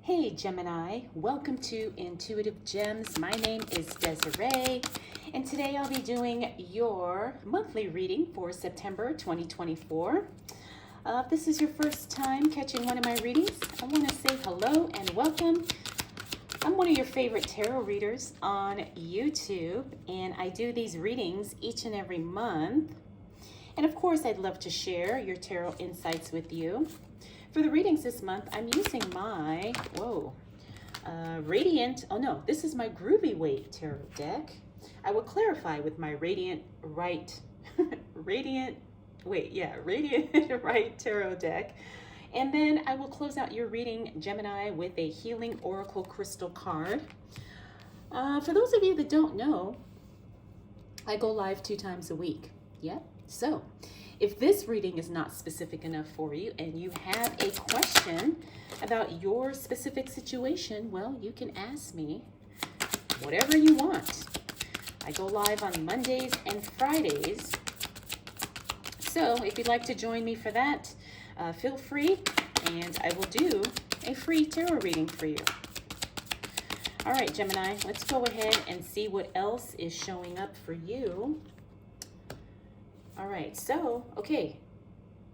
Hey Gemini, welcome to Intuitive Gems. My name is Desiree, and today I'll be doing your monthly reading for September 2024. If this is your first time catching one of my readings, I want to say hello and welcome. I'm one of your favorite tarot readers on YouTube, and I do these readings each and every month. And of course, I'd love to share your tarot insights with you. For the readings this month, I'm using my, this is my Groovy Waite tarot deck. I will clarify with my Radiant Right tarot deck. And then I will close out your reading, Gemini, with a Healing Oracle Crystal card. For those of you that don't know, I go live 2 times a week. Yep. So if this reading is not specific enough for you and you have a question about your specific situation, well, you can ask me whatever you want. I go live on Mondays and Fridays. So if you'd like to join me for that, feel free, and I will do a free tarot reading for you. All right, Gemini, let's go ahead and see what else is showing up for you. All right, so, okay,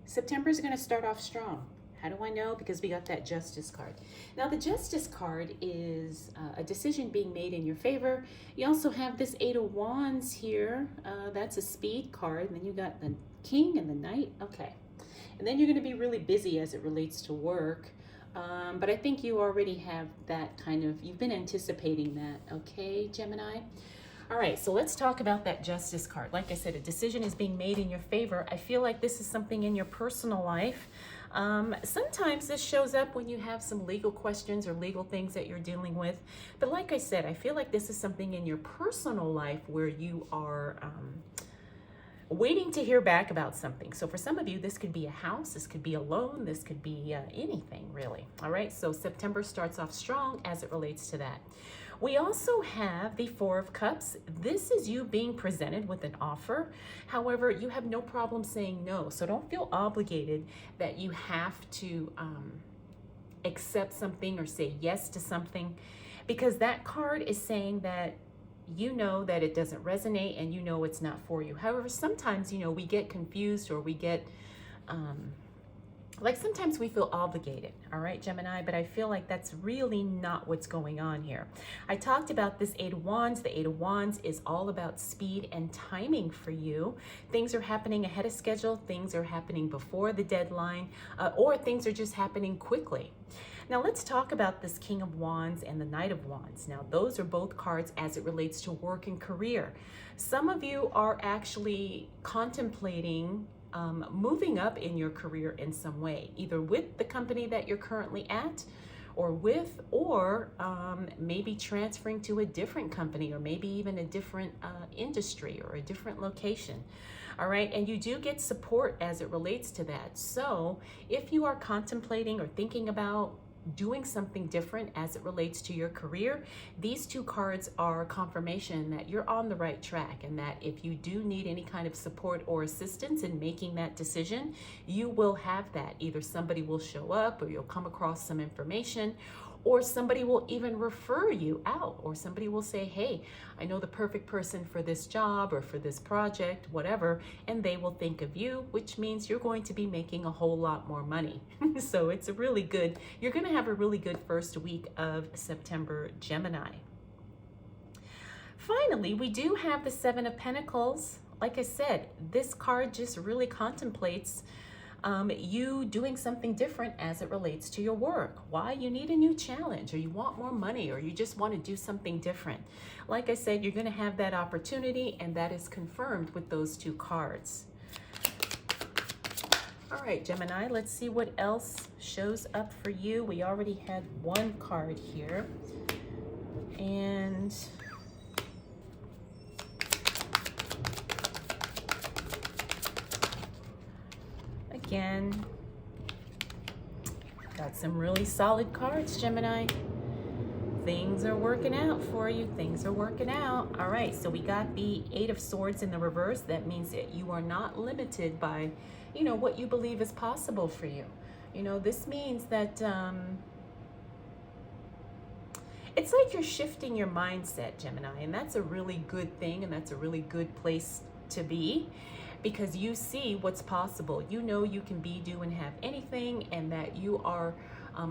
September is going to start off strong. How do I know? Because we got that Justice card. Now, the Justice card is a decision being made in your favor. You also have this 8 of Wands here. That's a speed card. And then you got the King and the Knight. Okay. And then you're going to be really busy as it relates to work. But I think you already have that kind of, you've been anticipating that. Okay, Gemini? All right, so let's talk about that Justice card. Like I said, a decision is being made in your favor. I feel like this is something in your personal life. Sometimes this shows up when you have some legal questions or legal things that you're dealing with. But like I said, I feel like this is something in your personal life where you are waiting to hear back about something. So for some of you, this could be a house, this could be a loan, this could be anything really. All right, so September starts off strong as it relates to that. We also have the 4 of Cups. This is you being presented with an offer. However, you have no problem saying no. So don't feel obligated that you have to accept something or say yes to something, because that card is saying that you know that it doesn't resonate and you know it's not for you. However, sometimes, you know, we get confused or we get sometimes we feel obligated, all right, Gemini, but I feel like that's really not what's going on here. I talked about this 8 of Wands. The 8 of Wands is all about speed and timing for you. Things are happening ahead of schedule. Things are happening before the deadline, or things are just happening quickly. Now let's talk about this King of Wands and the Knight of Wands. Now those are both cards as it relates to work and career. Some of you are actually contemplating moving up in your career in some way, either with the company that you're currently at or maybe transferring to a different company, or maybe even a different industry or a different location. All right, and you do get support as it relates to that. So if you are contemplating or thinking about doing something different as it relates to your career, these 2 cards are confirmation that you're on the right track, and that if you do need any kind of support or assistance in making that decision, you will have that. Either somebody will show up, or you'll come across some information, or somebody will even refer you out, or somebody will say, hey, I know the perfect person for this job or for this project, whatever, and they will think of you, which means you're going to be making a whole lot more money. So it's a really good, you're going to have a really good first week of September, Gemini. Finally, we do have the 7 of Pentacles. Like I said, this card just really contemplates you doing something different as it relates to your work. Why? You need a new challenge, or you want more money, or you just want to do something different. Like I said, you're going to have that opportunity, and that is confirmed with those 2 cards. All right, Gemini, let's see what else shows up for you. We already had 1 card here. And again, got some really solid cards, Gemini. Things are working out for you. Things are working out. All right, so we got the 8 of Swords in the reverse. That means that you are not limited by, you know, what you believe is possible for you. You know, this means that it's like you're shifting your mindset, Gemini, and that's a really good thing, and that's a really good place to be, because you see what's possible. You know you can be, do, and have anything, and that you are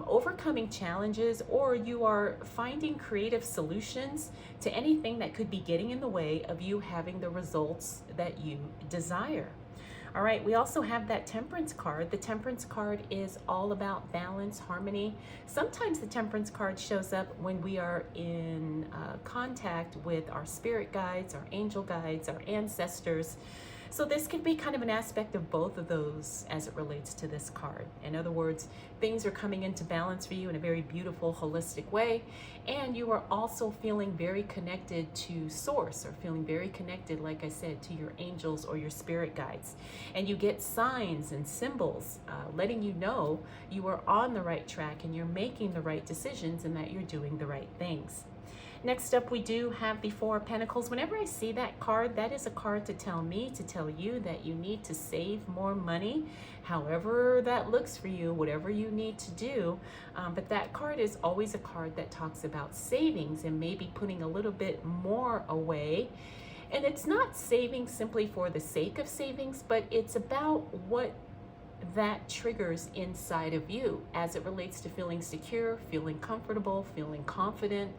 overcoming challenges, or you are finding creative solutions to anything that could be getting in the way of you having the results that you desire. All right, we also have that Temperance card. The Temperance card is all about balance, harmony. Sometimes the Temperance card shows up when we are in contact with our spirit guides, our angel guides, our ancestors. So this could be kind of an aspect of both of those as it relates to this card. In other words, things are coming into balance for you in a very beautiful, holistic way. And you are also feeling very connected to source, or feeling very connected, like I said, to your angels or your spirit guides. And you get signs and symbols letting you know you are on the right track and you're making the right decisions and that you're doing the right things. Next up, we do have the Four of Pentacles. Whenever I see that card, that is a card to tell me, to tell you that you need to save more money, however that looks for you, whatever you need to do. But that card is always a card that talks about savings and maybe putting a little bit more away. And it's not saving simply for the sake of savings, but it's about what that triggers inside of you as it relates to feeling secure, feeling comfortable, feeling confident,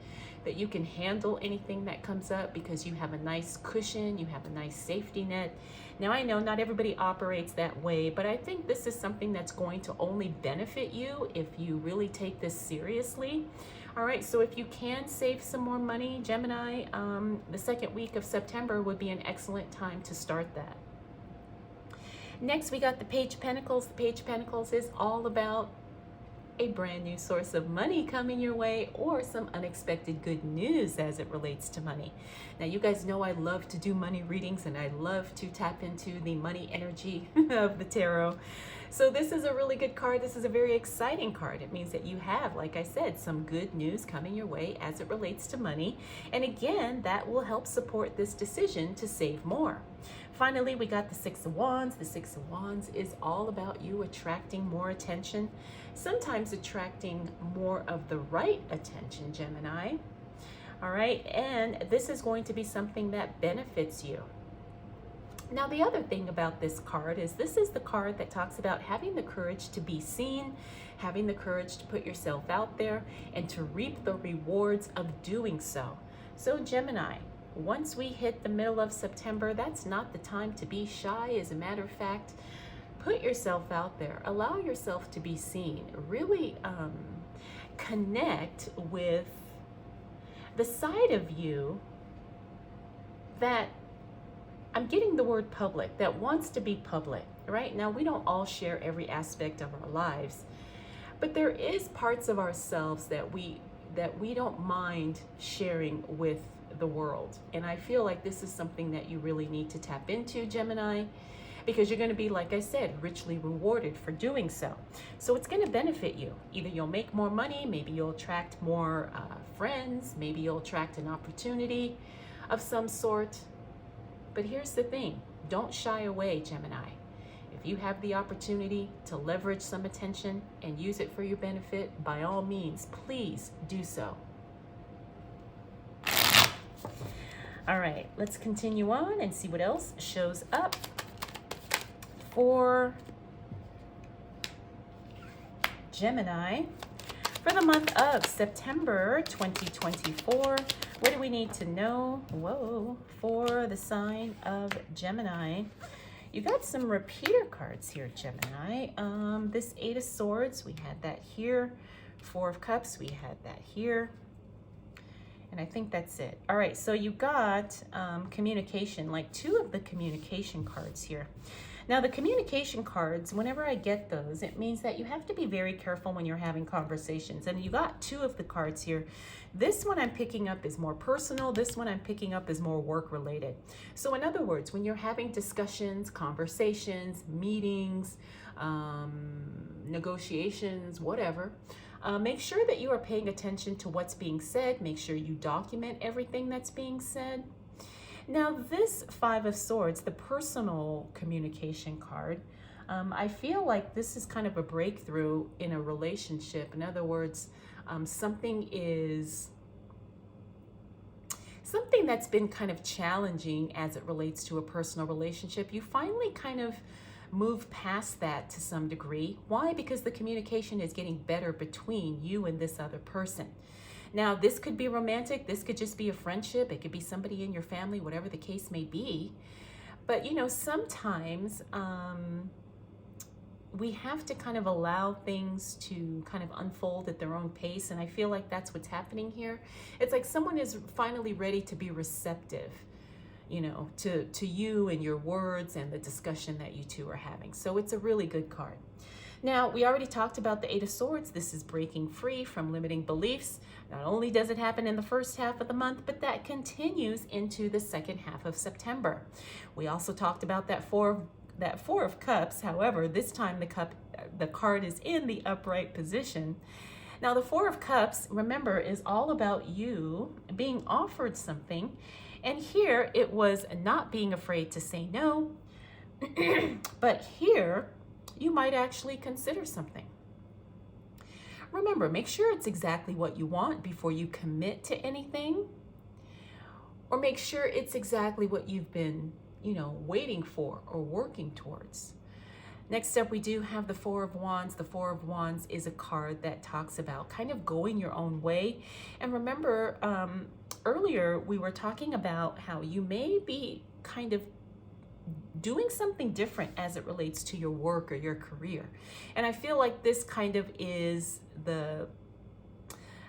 that you can handle anything that comes up because you have a nice cushion, you have a nice safety net. Now, I know not everybody operates that way, but I think this is something that's going to only benefit you if you really take this seriously. All right, so if you can save some more money, Gemini, the second week of September would be an excellent time to start that. Next, we got the Page of Pentacles. The Page of Pentacles is all about a brand new source of money coming your way, or some unexpected good news as it relates to money. Now, you guys know I love to do money readings, and I love to tap into the money energy of the tarot. So this is a really good card. This is a very exciting card. It means that you have, like I said, some good news coming your way as it relates to money. And again, that will help support this decision to save more. Finally, we got the Six of Wands. The Six of Wands is all about you attracting more attention, sometimes attracting more of the right attention, Gemini. All right, and this is going to be something that benefits you. Now, the other thing about this card is this is the card that talks about having the courage to be seen, having the courage to put yourself out there, and to reap the rewards of doing so. So, Gemini, once we hit the middle of September, that's not the time to be shy. As a matter of fact, put yourself out there. Allow yourself to be seen. Really connect with the side of you that, I'm getting the word public, that wants to be public, right? Now, we don't all share every aspect of our lives, but there is parts of ourselves that we don't mind sharing with the world. And I feel like this is something that you really need to tap into, Gemini, because you're going to be, like I said, richly rewarded for doing so. So it's going to benefit you. Either you'll make more money, maybe you'll attract more friends, maybe you'll attract an opportunity of some sort. But here's the thing, don't shy away, Gemini. If you have the opportunity to leverage some attention and use it for your benefit, by all means, please do so. All right, let's continue on and see what else shows up for Gemini for the month of September 2024. What do we need to know? Whoa, for the sign of Gemini. You got some repeater cards here, Gemini. This Eight of Swords, we had that here. Four of Cups, we had that here. And I think that's it. All right, so you got communication, like two of the communication cards here. Now, the communication cards, whenever I get those, it means that you have to be very careful when you're having conversations. And you got two of the cards here. This one I'm picking up is more personal. This one I'm picking up is more work related. So in other words, when you're having discussions, conversations, meetings, negotiations, whatever, make sure that you are paying attention to what's being said. Make sure you document everything that's being said. Now, this Five of Swords, the personal communication card, I feel like this is kind of a breakthrough in a relationship. In other words, something is something that's been kind of challenging as it relates to a personal relationship, you finally kind of move past that to some degree. Why? Because the communication is getting better between you and this other person. Now, this could be romantic, this could just be a friendship, it could be somebody in your family, whatever the case may be. But sometimes we have to kind of allow things to kind of unfold at their own pace. And I feel like that's what's happening here. It's like someone is finally ready to be receptive, to you and your words and the discussion that you two are having. So it's a really good card. Now, we already talked about the Eight of Swords. This is breaking free from limiting beliefs. Not only does it happen in the first half of the month, but that continues into the second half of September. We also talked about that Four of Cups. However, this time the card is in the upright position. Now, the Four of Cups, remember, is all about you being offered something. And here it was not being afraid to say no. But here, you might actually consider something. Remember, make sure it's exactly what you want before you commit to anything. Or make sure it's exactly what you've been waiting for or working towards. Next up, we do have the Four of Wands. The Four of Wands is a card that talks about kind of going your own way. And remember, earlier we were talking about how you may be kind of doing something different as it relates to your work or your career. And I feel like this kind of is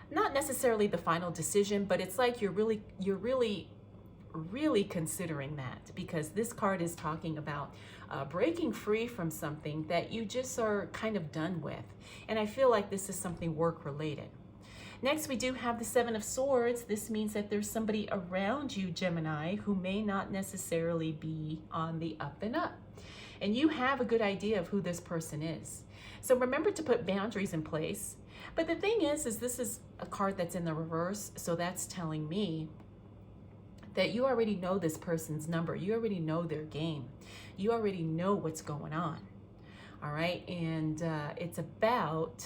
not necessarily the final decision, but it's like you're really considering that, because this card is talking about breaking free from something that you just are kind of done with. And I feel like this is something work related. Next, we do have the Seven of Swords. This means that there's somebody around you, Gemini, who may not necessarily be on the up and up. And you have a good idea of who this person is. So remember to put boundaries in place. But the thing is this is a card that's in the reverse. So that's telling me that you already know this person's number. You already know their game. You already know what's going on. All right. And it's about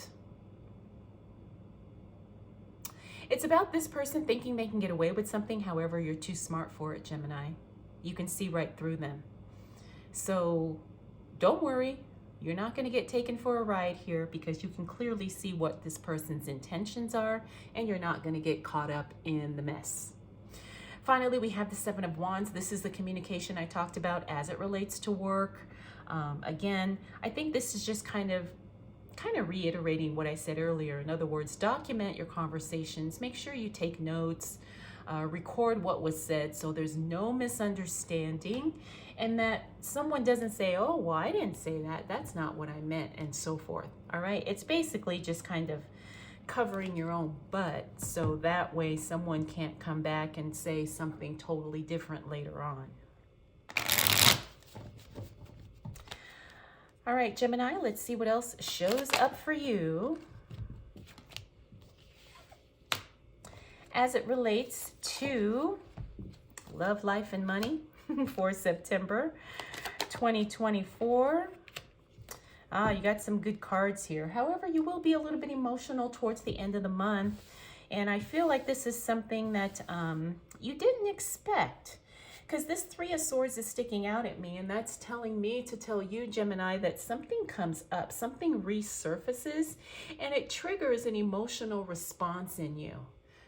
this person thinking they can get away with something. However, you're too smart for it, Gemini. You can see right through them. So don't worry. You're not going to get taken for a ride here, because you can clearly see what this person's intentions are, and you're not going to get caught up in the mess. Finally, we have the Seven of Wands. This is the communication I talked about as it relates to work. Again, I think this is just kind of reiterating what I said earlier. In other words, document your conversations. Make sure you take notes, record what was said so there's no misunderstanding, and that someone doesn't say, oh, well, I didn't say that. That's not what I meant, and so forth. All right. It's basically just kind of covering your own butt, so that way someone can't come back and say something totally different later on. All right, Gemini, let's see what else shows up for you as it relates to love, life, and money for September 2024. You got some good cards here. However, you will be a little bit emotional towards the end of the month. And I feel like this is something that you didn't expect, because this Three of Swords is sticking out at me. And that's telling me to tell you, Gemini, that something comes up, something resurfaces, and it triggers an emotional response in you.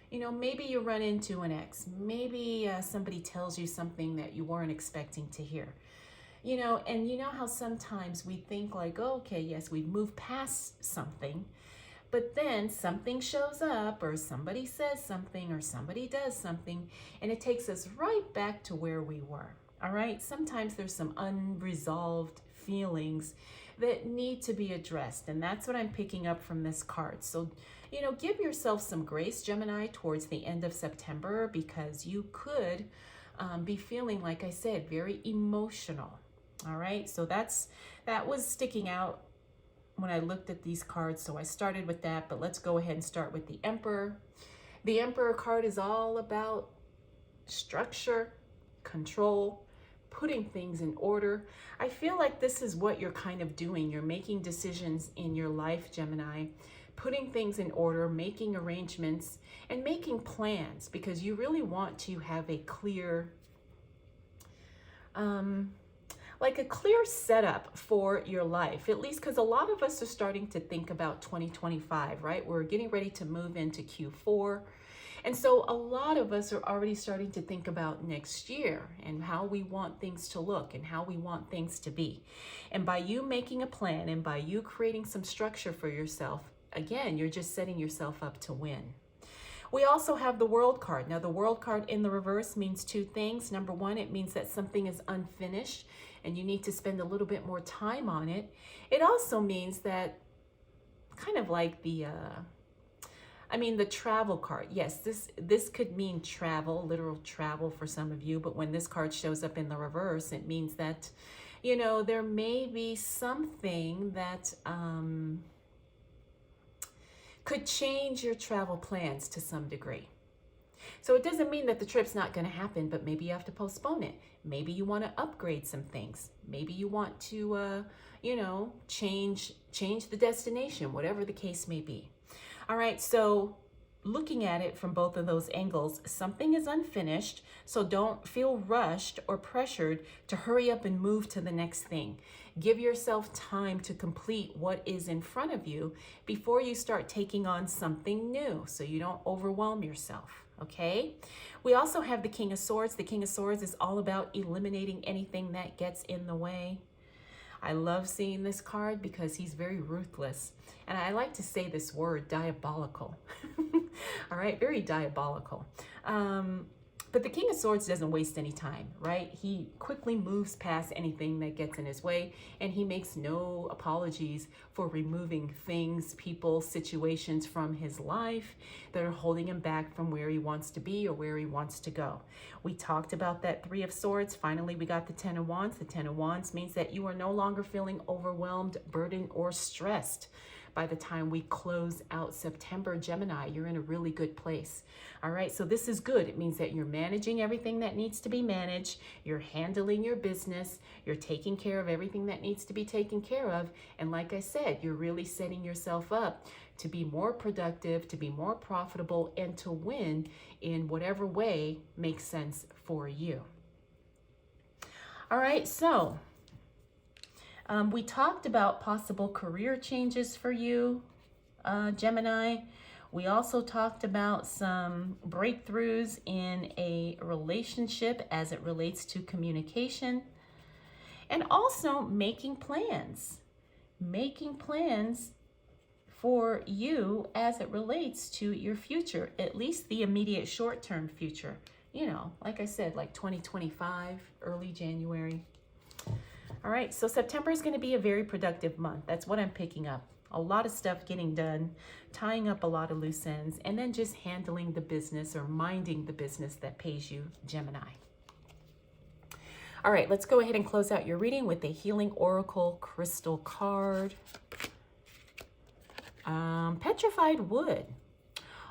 Maybe you run into an ex. Maybe somebody tells you something that you weren't expecting to hear. And you know how sometimes we think like, oh, okay, yes, we've moved past something, but then something shows up, or somebody says something, or somebody does something, and it takes us right back to where we were. All right. Sometimes there's some unresolved feelings that need to be addressed. And that's what I'm picking up from this card. So, give yourself some grace, Gemini, towards the end of September, because you could be feeling, like I said, very emotional. All right. So that was sticking out when I looked at these cards. So I started with that, but let's go ahead and start with the Emperor. The Emperor card is all about structure, control, putting things in order. I feel like this is what you're kind of doing. You're making decisions in your life, Gemini, putting things in order, making arrangements, and making plans, because you really want to have a clear, like a clear setup for your life, at least because a lot of us are starting to think about 2025, right? We're getting ready to move into Q4. And so a lot of us are already starting to think about next year and how we want things to look and how we want things to be. And by you making a plan and by you creating some structure for yourself, again, you're just setting yourself up to win. We also have the World card. Now, the World card in the reverse means two things. Number one, it means that something is unfinished and you need to spend a little bit more time on it. It also means that, kind of like the travel card. Yes, this could mean travel, literal travel for some of you, but when this card shows up in the reverse, it means that, there may be something that could change your travel plans to some degree. So it doesn't mean that the trip's not going to happen, but maybe you have to postpone it. Maybe you want to upgrade some things. Maybe you want to, change the destination, whatever the case may be. All right, so looking at it from both of those angles, something is unfinished, so don't feel rushed or pressured to hurry up and move to the next thing. Give yourself time to complete what is in front of you before you start taking on something new, so you don't overwhelm yourself, okay? We also have the King of Swords. The King of Swords is all about eliminating anything that gets in the way. I love seeing this card because he's very ruthless. And I like to say this word, diabolical. All right, very diabolical. But the King of Swords doesn't waste any time, right? He quickly moves past anything that gets in his way, and he makes no apologies for removing things, people, situations from his life that are holding him back from where he wants to be or where he wants to go. We talked about that Three of Swords. Finally, we got the Ten of Wands. The Ten of Wands means that you are no longer feeling overwhelmed, burdened, or stressed. By the time we close out September, Gemini, you're in a really good place. All right, so this is good. It means that you're managing everything that needs to be managed. You're handling your business. You're taking care of everything that needs to be taken care of. And like I said, you're really setting yourself up to be more productive, to be more profitable, and to win in whatever way makes sense for you. All right, so we talked about possible career changes for you, Gemini. We also talked about some breakthroughs in a relationship as it relates to communication, and also making plans for you as it relates to your future, at least the immediate short-term future. Like I said, like 2025, early January. All right, so September is going to be a very productive month. That's what I'm picking up. A lot of stuff getting done, tying up a lot of loose ends, and then just handling the business or minding the business that pays you, Gemini. All right, let's go ahead and close out your reading with a Healing Oracle crystal card. Petrified Wood.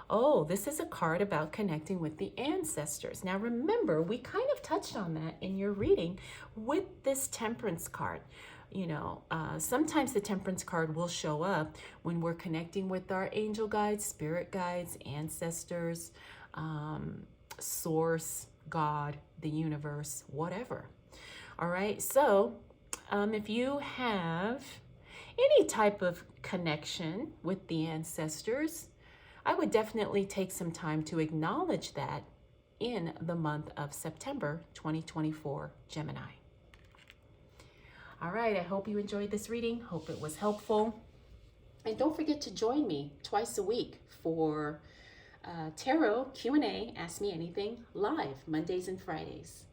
Oh, this is a card about connecting with the ancestors. Now remember, we kind of touched on that in your reading with this Temperance card. Sometimes the Temperance card will show up when we're connecting with our angel guides, spirit guides, ancestors, source, God, the universe, whatever. All right, so if you have any type of connection with the ancestors, I would definitely take some time to acknowledge that in the month of September 2024, Gemini. All right, I hope you enjoyed this reading. Hope it was helpful. And don't forget to join me twice a week for Tarot Q&A, Ask Me Anything, live Mondays and Fridays.